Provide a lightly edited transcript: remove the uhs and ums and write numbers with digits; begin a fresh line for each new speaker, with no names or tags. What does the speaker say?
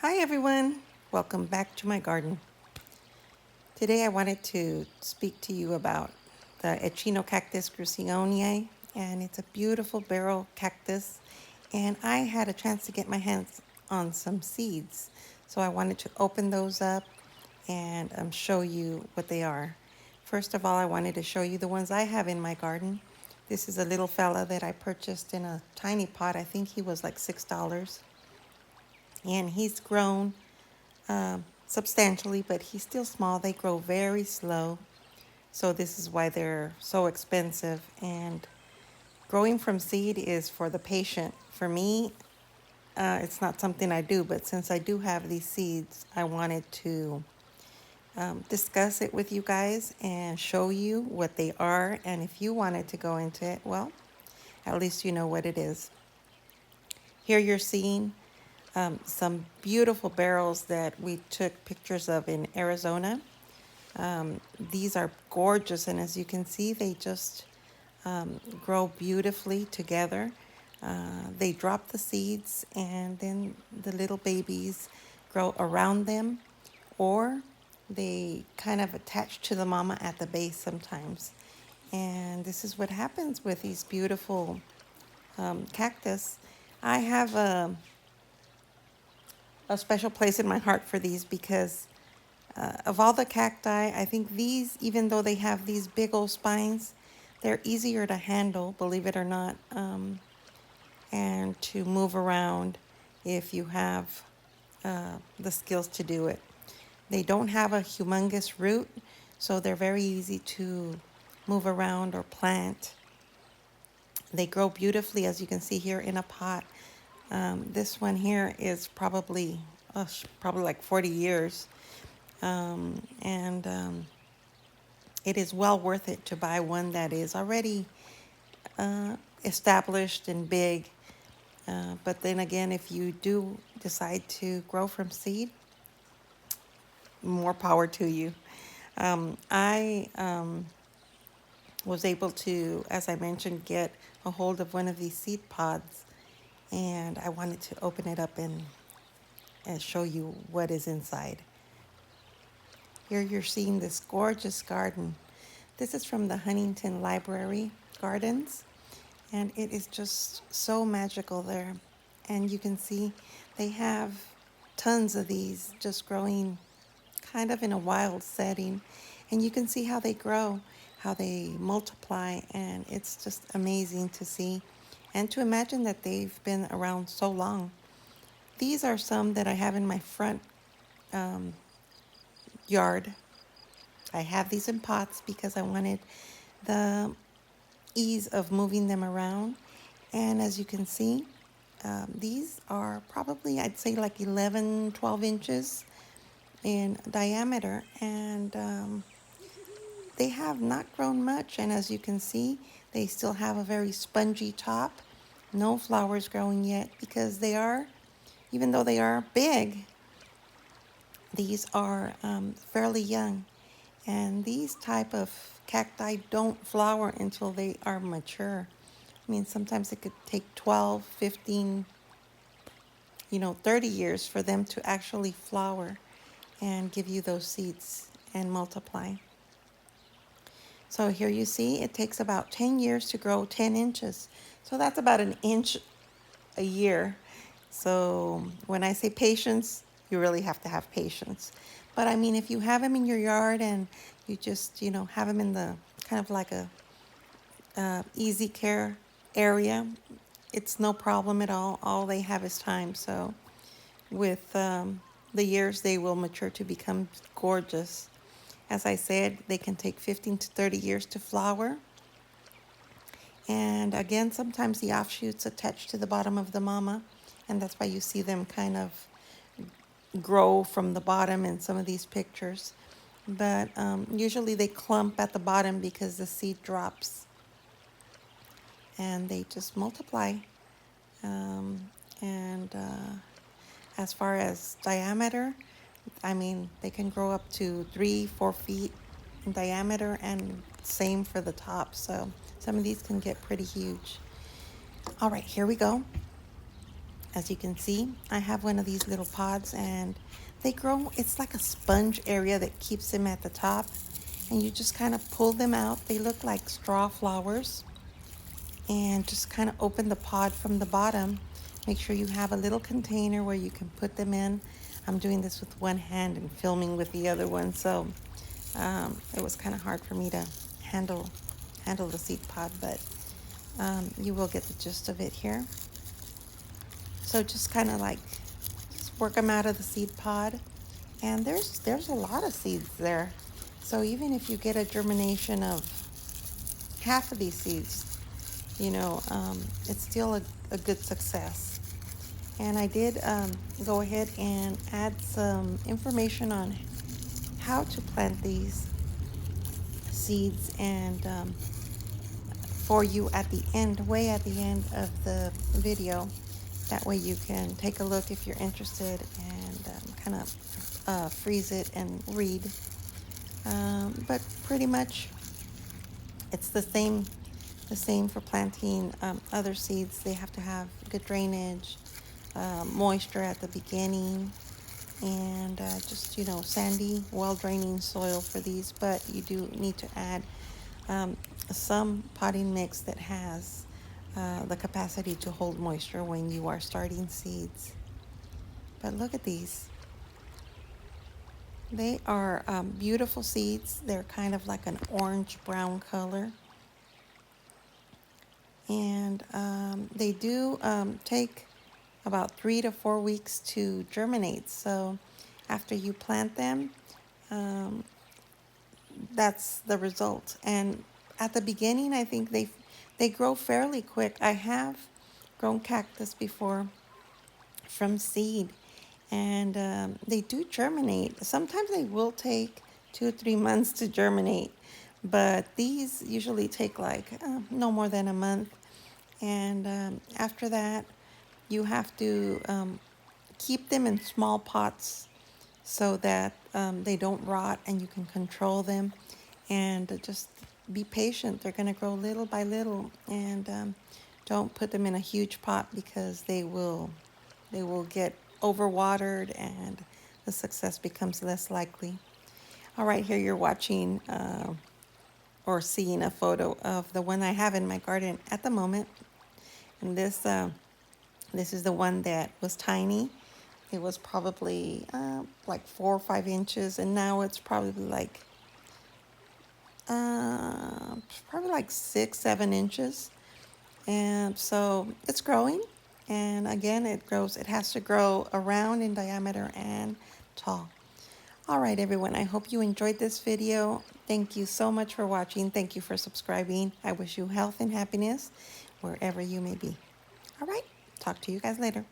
Hi everyone, welcome back to my garden. Today I wanted to speak to you about the ECHINOCACTUS GRUSONII, and it's a beautiful barrel cactus, and I had a chance to get my hands on some seeds, so I wanted to open those up and show you what they are. First of all, I wanted to show you the ones I have in my garden. This is a little fella that I purchased in a tiny pot. I think he was like $6, and he's grown substantially, but he's still small. They grow very slow, so this is why they're so expensive. And growing from seed is for the patient. For me, it's not something I do, but since I do have these seeds, I wanted to discuss it with you guys and show you what they are. And if you wanted to go into it, well, at least you know what it is. Here you're seeing some beautiful barrels that we took pictures of in Arizona. These are gorgeous, and as you can see, they just grow beautifully together. They drop the seeds, and then the little babies grow around them, or they kind of attach to the mama at the base sometimes. And this is what happens with these beautiful cactus. I have a special place in my heart for these because of all the cacti, I think these, even though they have these big old spines, they're easier to handle, believe it or not, and to move around if you have the skills to do it. They don't have a humongous root, so they're very easy to move around or plant. They grow beautifully, as you can see here, in a pot. This one here is probably like 40 years. And it is well worth it to buy one that is already established and big. But then again, if you do decide to grow from seed, more power to you. I was able to, as I mentioned, get a hold of one of these seed pods, and I wanted to open it up and show you what is inside. Here you're seeing this gorgeous garden. This is from the Huntington Library Gardens, and it is just so magical there. And you can see they have tons of these just growing kind of in a wild setting. And you can see how they grow, how they multiply, and it's just amazing to see and to imagine that they've been around so long. These are some that I have in my front yard. I have these in pots because I wanted the ease of moving them around. And as you can see, these are probably, I'd say, like 11, 12 inches in diameter. And they have not grown much. And as you can see, they still have a very spongy top. No flowers growing yet because they are, even though they are big, these are fairly young. And these type of cacti don't flower until they are mature. I mean, sometimes it could take 12, 15, 30 years for them to actually flower and give you those seeds and multiply. So here you see it takes about 10 years to grow 10 inches. So that's about an inch a year. So when I say patience, you really have to have patience. But I mean, if you have them in your yard and you just, have them in the kind of like a easy care area, it's no problem at all. All they have is time. So with the years, they will mature to become gorgeous. As I said, they can take 15 to 30 years to flower. And again, sometimes the offshoots attach to the bottom of the mama, and that's why you see them kind of grow from the bottom in some of these pictures. But usually they clump at the bottom because the seed drops and they just multiply. And as far as diameter, I mean, they can grow up to 3-4 feet in diameter, and same for the top. So some of these can get pretty huge. All right, here we go. As you can see, I have one of these little pods and they grow, it's like a sponge area that keeps them at the top. And you just kind of pull them out. They look like straw flowers. And just kind of open the pod from the bottom. Make sure you have a little container where you can put them in. I'm doing this with one hand and filming with the other one, so it was kind of hard for me to handle the seed pod, but you will get the gist of it here. So just kind of like just work them out of the seed pod, and there's a lot of seeds there. So even if you get a germination of half of these seeds, you know, it's still a good success. And I did go ahead and add some information on how to plant these seeds and for you at the end, way at the end of the video. That way you can take a look if you're interested and kind of freeze it and read. But pretty much it's the same for planting other seeds. They have to have good drainage, moisture at the beginning, and just, you know, sandy, well-draining soil for these. But you do need to add some potting mix that has the capacity to hold moisture when you are starting seeds. But look at these. They are beautiful seeds. They're kind of like an orange-brown color. And they do take about 3 to 4 weeks to germinate. So after you plant them, that's the result. And at the beginning, I think they grow fairly quick. I have grown cactus before from seed, and they do germinate. Sometimes they will take 2 or 3 months to germinate, but these usually take like no more than a month. And after that, you have to keep them in small pots so that they don't rot and you can control them. And just be patient. They're going to grow little by little, and don't put them in a huge pot because they will get overwatered and the success becomes less likely. All right, here you're watching or seeing a photo of the one I have in my garden at the moment. And this is the one that was tiny. It was probably like 4 or 5 inches, and now it's probably like 6, 7 inches. And so it's growing. And again, it has to grow around in diameter and tall. All right, everyone, I hope you enjoyed this video. Thank you so much for watching. Thank you for subscribing. I wish you health and happiness wherever you may be. All right, talk to you guys later.